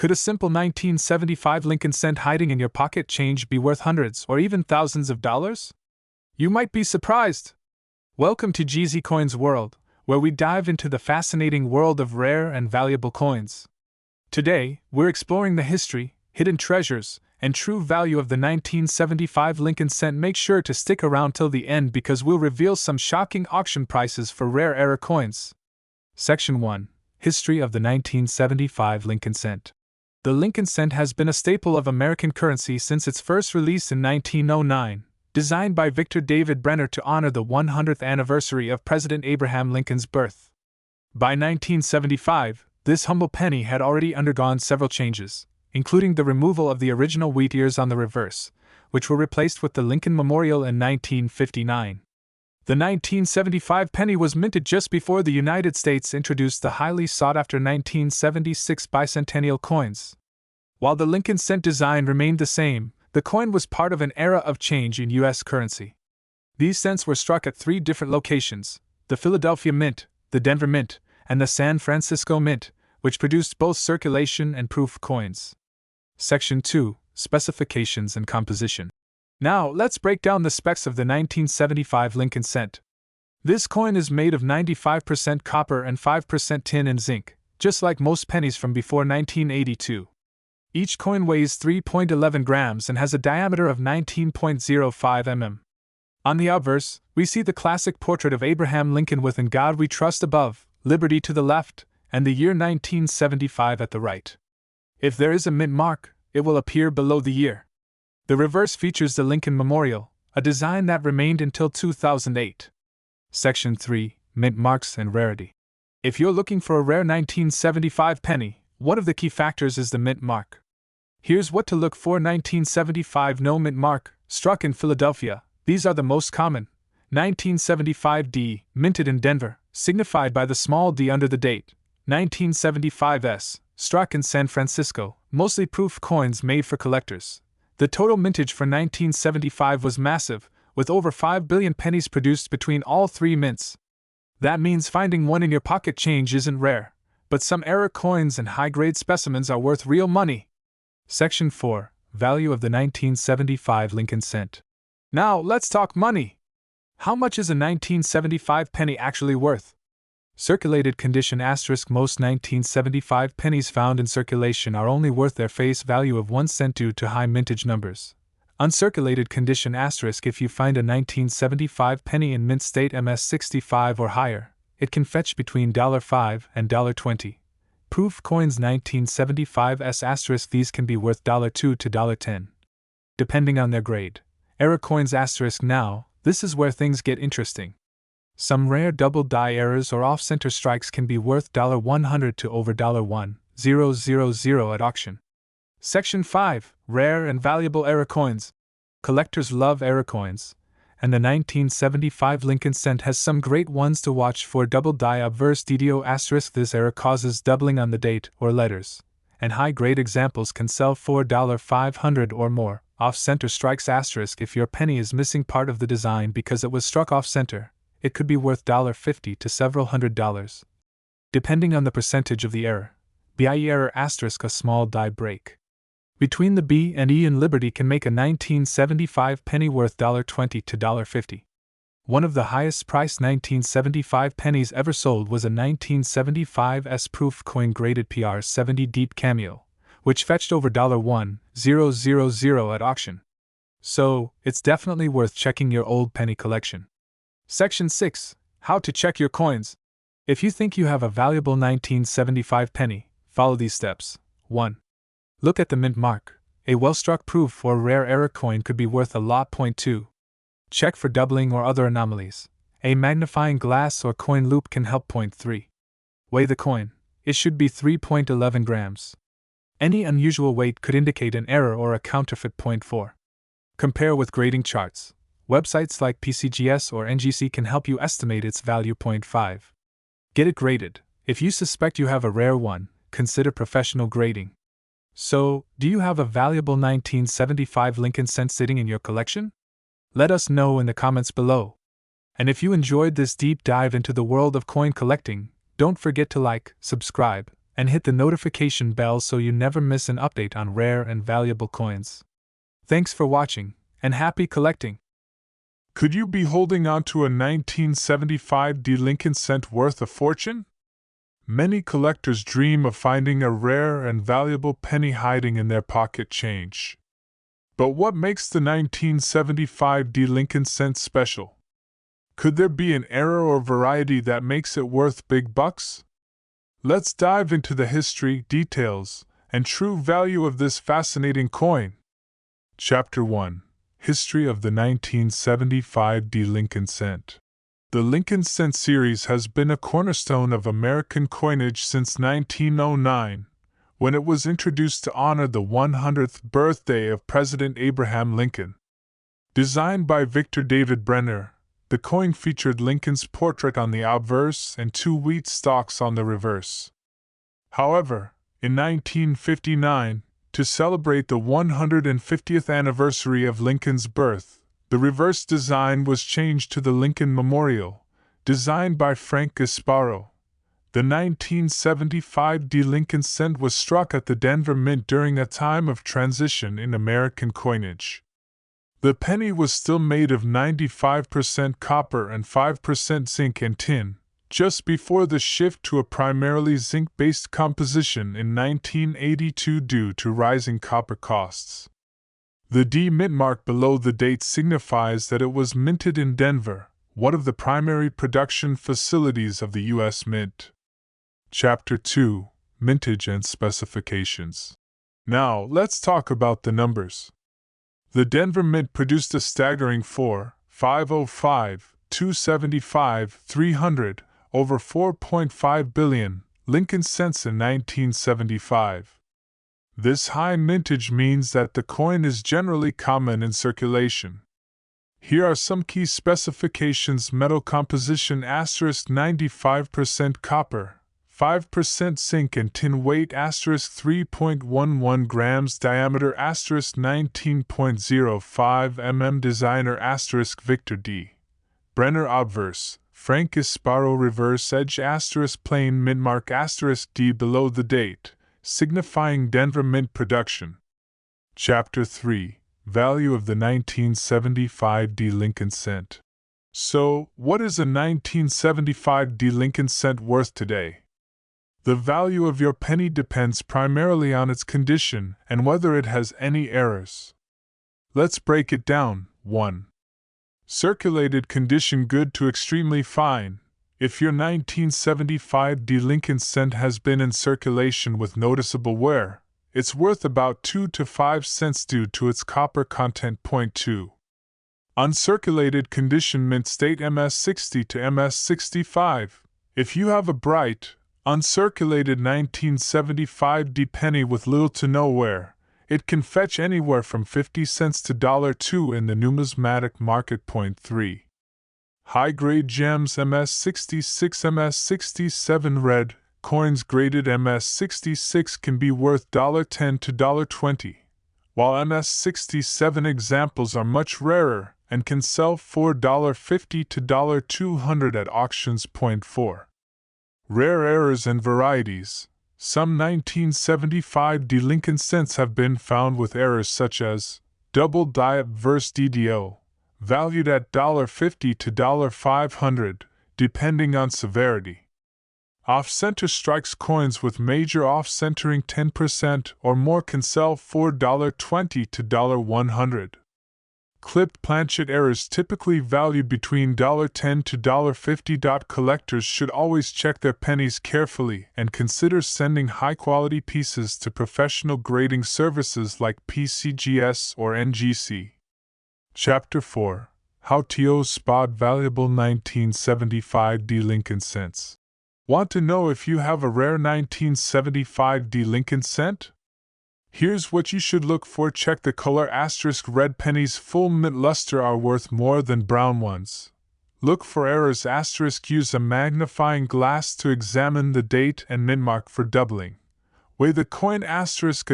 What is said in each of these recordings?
Could a simple 1975 Lincoln cent hiding in your pocket change be worth hundreds or even thousands of dollars? You might be surprised. Welcome to GZ Coins World, where we dive into the fascinating world of rare and valuable coins. Today, we're exploring the history, hidden treasures, and true value of the 1975 Lincoln cent. Make sure to stick around till the end because we'll reveal some shocking auction prices for rare era coins. Section 1. History of the 1975 Lincoln cent. The Lincoln cent has been a staple of American currency since its first release in 1909, designed by Victor David Brenner to honor the 100th anniversary of President Abraham Lincoln's birth. By 1975, this humble penny had already undergone several changes, including the removal of the original wheat ears on the reverse, which were replaced with the Lincoln Memorial in 1959. The 1975 penny was minted just before the United States introduced the highly sought-after 1976 bicentennial coins. While the Lincoln cent design remained the same, the coin was part of an era of change in U.S. currency. These cents were struck at 3 different locations: the Philadelphia Mint, the Denver Mint, and the San Francisco Mint, which produced both circulation and proof coins. Section 2. Specifications and composition. Now, let's break down the specs of the 1975 Lincoln cent. This coin is made of 95% copper and 5% tin and zinc, just like most pennies from before 1982. Each coin weighs 3.11 grams and has a diameter of 19.05 mm. On the obverse, we see the classic portrait of Abraham Lincoln with "In God We Trust" above, "Liberty" to the left, and the year 1975 at the right. If there is a mint mark, it will appear below the year. The reverse features the Lincoln Memorial, a design that remained until 2008. Section 3. Mint marks and rarity. If you're looking for a rare 1975 penny, one of the key factors is the mint mark. Here's what to look for: 1975 no mint mark, struck in Philadelphia. These are the most common. 1975 D, minted in Denver, signified by the small d under the date. 1975 S, struck in San Francisco, mostly proof coins made for collectors. The total mintage for 1975 was massive, with over 5 billion pennies produced between all 3 mints. That means finding one in your pocket change isn't rare, but some era coins and high-grade specimens are worth real money. Section 4. Value of the 1975 Lincoln cent. Now, let's talk money. How much is a 1975 penny actually worth? Circulated condition *. Most 1975 pennies found in circulation are only worth their face value of 1 cent due to high mintage numbers. Uncirculated condition *. If you find a 1975 penny in mint state MS65 or higher, it can fetch between $5 and $20. Proof coins 1975 S*. These can be worth $2 to $10, depending on their grade. Era coins *. Now, this is where things get interesting. Some rare double die errors or off-center strikes can be worth $100 to over $1,000 at auction. Section 5. Rare and valuable era coins. Collectors love era coins, and the 1975 Lincoln cent has some great ones to watch for. Double die obverse DDO*. This error causes doubling on the date or letters, and high-grade examples can sell for $500 or more. Off-center strikes *. If your penny is missing part of the design because it was struck off-center, it could be worth $50 to several $100, depending on the percentage of the error. BIE error *. A small die break between the B and E in Liberty can make a 1975 penny worth $20 to $50. One of the highest priced 1975 pennies ever sold was a 1975 S proof coin graded PR70 Deep Cameo, which fetched over $1,000 at auction. So, it's definitely worth checking your old penny collection. Section 6. How to check your coins. If you think you have a valuable 1975 penny, follow these steps. 1. Look at the mint mark. A well-struck proof or rare era coin could be worth a lot. 2. Check for doubling or other anomalies. A magnifying glass or coin loop can help. 3. Weigh the coin. It should be 3.11 grams. Any unusual weight could indicate an error or a counterfeit. 4. Compare with grading charts. Websites like PCGS or NGC can help you estimate its value. 5. Get it graded. If you suspect you have a rare one, consider professional grading. So, do you have a valuable 1975 Lincoln cent sitting in your collection? Let us know in the comments below. And if you enjoyed this deep dive into the world of coin collecting, don't forget to like, subscribe, and hit the notification bell so you never miss an update on rare and valuable coins. Thanks for watching, and happy collecting! Could you be holding on to a 1975 Lincoln cent worth a fortune? Many collectors dream of finding a rare and valuable penny hiding in their pocket change. But what makes the 1975 Lincoln cent special? Could there be an era or variety that makes it worth big bucks? Let's dive into the history, details, and true value of this fascinating coin. Chapter 1: History of the 1975 Lincoln cent. The Lincoln cent series has been a cornerstone of American coinage since 1909, when it was introduced to honor the 100th birthday of President Abraham Lincoln. Designed by Victor David Brenner, the coin featured Lincoln's portrait on the obverse and 2 wheat stalks on the reverse. However, in 1959, to celebrate the 150th anniversary of Lincoln's birth, the reverse design was changed to the Lincoln Memorial, designed by Frank Gasparo. The 1975 Lincoln cent was struck at the Denver Mint during a time of transition in American coinage. The penny was still made of 95% copper and 5% zinc and tin, just before the shift to a primarily zinc-based composition in 1982 due to rising copper costs. The D mint mark below the date signifies that it was minted in Denver, one of the primary production facilities of the U.S. Mint. Chapter 2: Mintage and Specifications. Now, let's talk about the numbers. The Denver Mint produced a staggering 4,505, 275, 300, over 4.5 billion Lincoln cents in 1975. This high mintage means that the coin is generally common in circulation. Here are some key specifications: metal composition *95% copper, 5% zinc and tin, weight *3.11 grams, diameter *19.05 mm, designer *Victor D. Brenner, obverse, Frank Gasparo, reverse edge *plain, mint mark *D below the date, signifying Denver Mint production. Chapter 3: Value of the 1975 Lincoln cent. So, what is a 1975 Lincoln cent worth today? The value of your penny depends primarily on its condition and whether it has any errors. Let's break it down. 1. Circulated condition: good to extremely fine. If your 1975 Lincoln cent has been in circulation with noticeable wear, it's worth about 2 to 5 cents due to its copper content. 2. Uncirculated condition: mint state MS60 to MS65. If you have a bright, uncirculated 1975 penny with little to no wear, it can fetch anywhere from 50 cents to $2 in the numismatic market. 3. High-grade gems: MS66, MS67 red coins graded MS66 can be worth $10 to $20, while MS67 examples are much rarer and can sell for $50 to $200 at auctions. 4. Rare errors and varieties: some 1975 Lincoln cents have been found with errors such as double diop verse DDO, valued at $50 to $500, depending on severity. Off-center strikes: coins with major off-centering 10% or more can sell for $20 to $100. Clipped planchet errors, typically valued between $10 to $50. Collectors should always check their pennies carefully and consider sending high-quality pieces to professional grading services like PCGS or NGC. Chapter 4: How to spot valuable 1975 Lincoln cents. Want to know if you have a rare 1975 Lincoln cent? Here's what you should look for. Check the color. Red pennies full mint luster are worth more than brown ones. Look for errors. Use a magnifying glass to examine the date and mint mark for doubling. Weigh the coin. A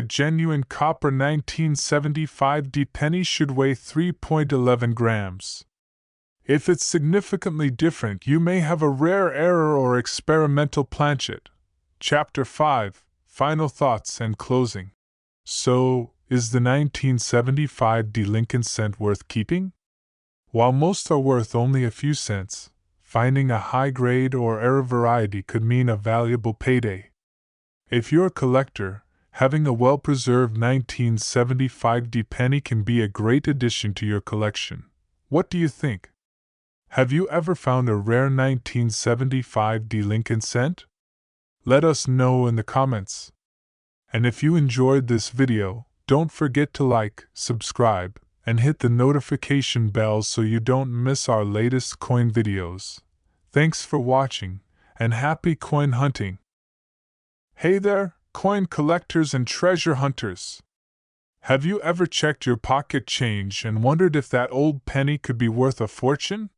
genuine copper 1975 penny should weigh 3.11 grams. If it's significantly different, you may have a rare error or experimental planchet. Chapter 5, Final Thoughts and Closing. So, is the 1975 Lincoln cent worth keeping? While most are worth only a few cents, finding a high-grade or rare variety could mean a valuable payday. If you're a collector, having a well-preserved 1975 penny can be a great addition to your collection. What do you think? Have you ever found a rare 1975 Lincoln cent? Let us know in the comments. And if you enjoyed this video, don't forget to like, subscribe, and hit the notification bell so you don't miss our latest coin videos. Thanks for watching, and happy coin hunting! Hey there, coin collectors and treasure hunters! Have you ever checked your pocket change and wondered if that old penny could be worth a fortune?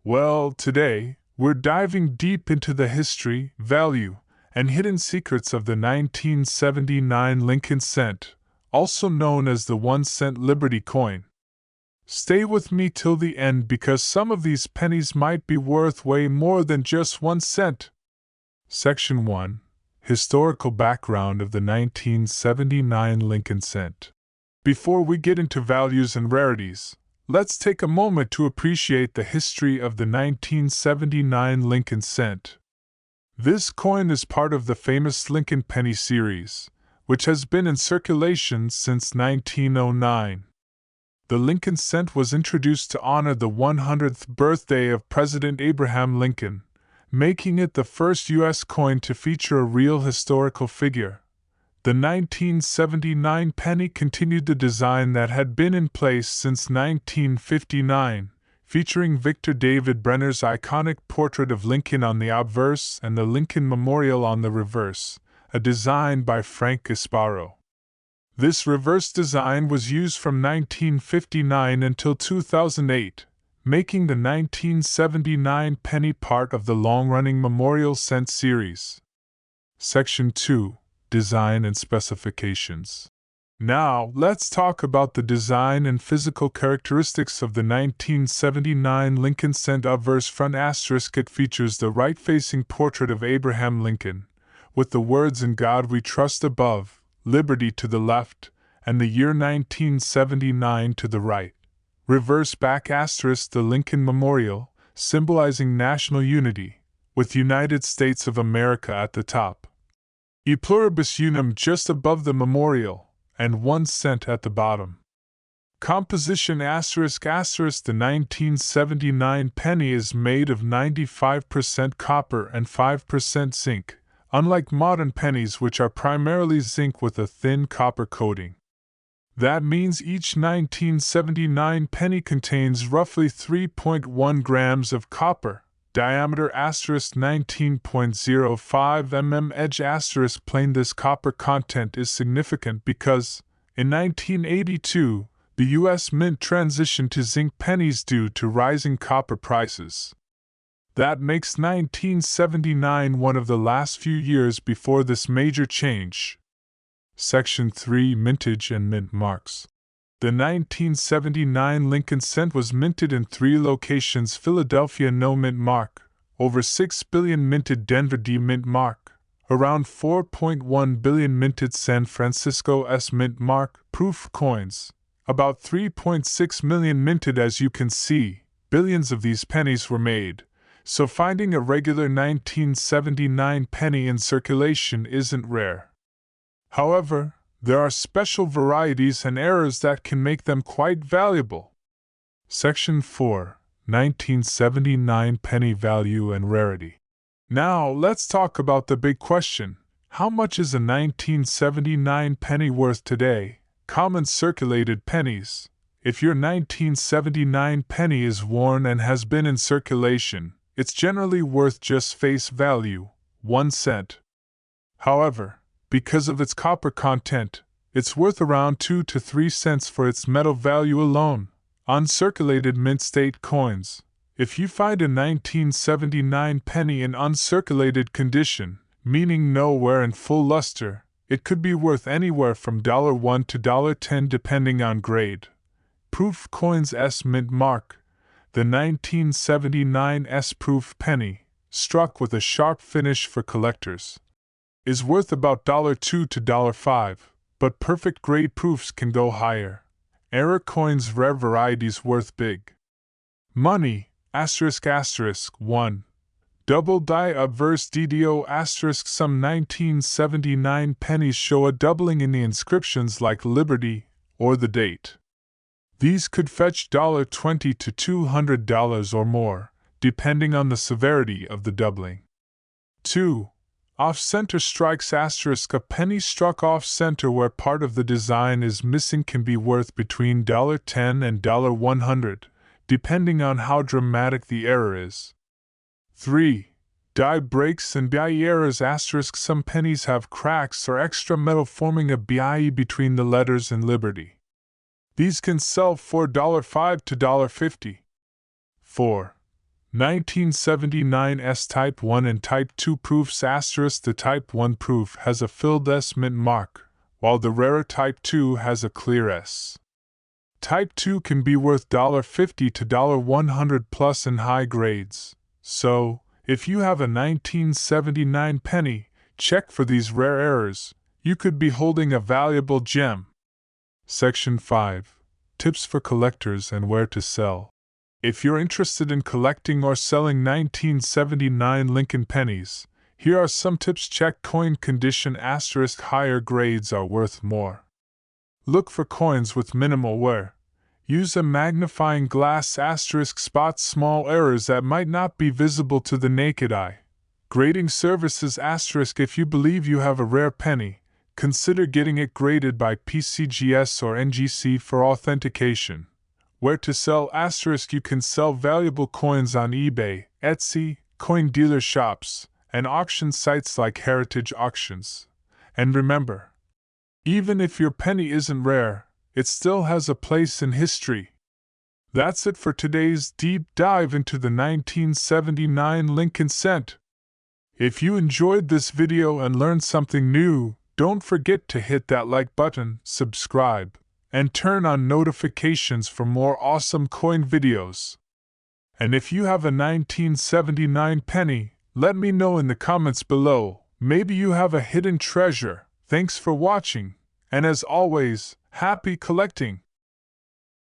Well, today, we're diving deep into the history, value, and hidden secrets of the 1979 Lincoln cent, also known as the 1-cent Liberty coin. Stay with me till the end because some of these pennies might be worth way more than just 1 cent. Section 1. Historical background of the 1979 Lincoln cent. Before we get into values and rarities, let's take a moment to appreciate the history of the 1979 Lincoln cent. This coin is part of the famous Lincoln penny series, which has been in circulation since 1909. The Lincoln cent was introduced to honor the 100th birthday of President Abraham Lincoln, making it the first U.S. coin to feature a real historical figure. The 1979 penny continued the design that had been in place since 1959, featuring Victor David Brenner's iconic portrait of Lincoln on the obverse and the Lincoln Memorial on the reverse, a design by Frank Gasparo. This reverse design was used from 1959 until 2008, making the 1979 penny part of the long-running Memorial Cent series. Section 2. Design and Specifications. Now, let's talk about the design and physical characteristics of the 1979 Lincoln cent obverse front asterisk. It features the right-facing portrait of Abraham Lincoln, with the words "In God We Trust" above, "Liberty" to the left, and the year 1979 to the right. Reverse back asterisk the Lincoln Memorial, symbolizing national unity, with United States of America at the top. E pluribus unum just above the memorial, and 1 cent at the bottom. Composition asterisk asterisk. The 1979 penny is made of 95% copper and 5% zinc, unlike modern pennies which are primarily zinc with a thin copper coating. That means each 1979 penny contains roughly 3.1 grams of copper, diameter asterisk 19.05 mm, edge asterisk plane. This copper content is significant because, in 1982, the U.S. Mint transitioned to zinc pennies due to rising copper prices. That makes 1979 one of the last few years before this major change. Section 3. Mintage and mint marks. The 1979 Lincoln cent was minted in 3 locations: Philadelphia no mint mark, over 6 billion minted; Denver D mint mark, around 4.1 billion minted; San Francisco S mint mark, proof coins, about 3.6 million minted. As you can see, billions of these pennies were made, so finding a regular 1979 penny in circulation isn't rare. However, there are special varieties and errors that can make them quite valuable. Section 4. 1979 penny value and rarity. Now, let's talk about the big question: how much is a 1979 penny worth today? Common circulated pennies. If your 1979 penny is worn and has been in circulation, it's generally worth just face value, 1 cent. However, because of its copper content, it's worth around 2 to 3 cents for its metal value alone. Uncirculated mint state coins. If you find a 1979 penny in uncirculated condition, meaning no wear and full luster, it could be worth anywhere from $1 to $10 depending on grade. Proof coins. S mint mark. The 1979 S proof penny, struck with a sharp finish for collectors. is worth about $2 to $5, but perfect grade proofs can go higher. Error coins rare varieties worth big money, ***, 1. Double die obverse DDO *** some 1979 pennies show a doubling in the inscriptions like Liberty or the date. These could fetch $20 to $200 or more, depending on the severity of the doubling. 2. Off-center strikes ***, a penny struck off-center where part of the design is missing can be worth between $10 and $100, depending on how dramatic the error is. 3. Die breaks and BIE errors ***, some pennies have cracks or extra metal forming a BIE between the letters and Liberty. These can sell for $5 to $50. 4. 1979 S Type 1 and Type 2 proofs ***, the Type 1 proof has a filled S mint mark, while the rarer Type 2 has a clear S. Type 2 can be worth $50 to $100 plus in high grades, so, if you have a 1979 penny, check for these rare errors, you could be holding a valuable gem. Section 5. Tips for collectors and where to sell. If you're interested in collecting or selling 1979 Lincoln pennies, here are some tips. Check coin condition ***, higher grades are worth more. Look for coins with minimal wear. Use a magnifying glass ***, spot small errors that might not be visible to the naked eye. Grading services ***, if you believe you have a rare penny, consider getting it graded by PCGS or NGC for authentication. Where to sell ***, you can sell valuable coins on eBay, Etsy, coin dealer shops, and auction sites like Heritage Auctions. And remember, even if your penny isn't rare, it still has a place in history. That's it for today's deep dive into the 1979 Lincoln cent. If you enjoyed this video and learned something new, don't forget to hit that like button, subscribe, and turn on notifications for more awesome coin videos. And if you have a 1979 penny, let me know in the comments below. Maybe you have a hidden treasure. Thanks for watching, and as always, happy collecting!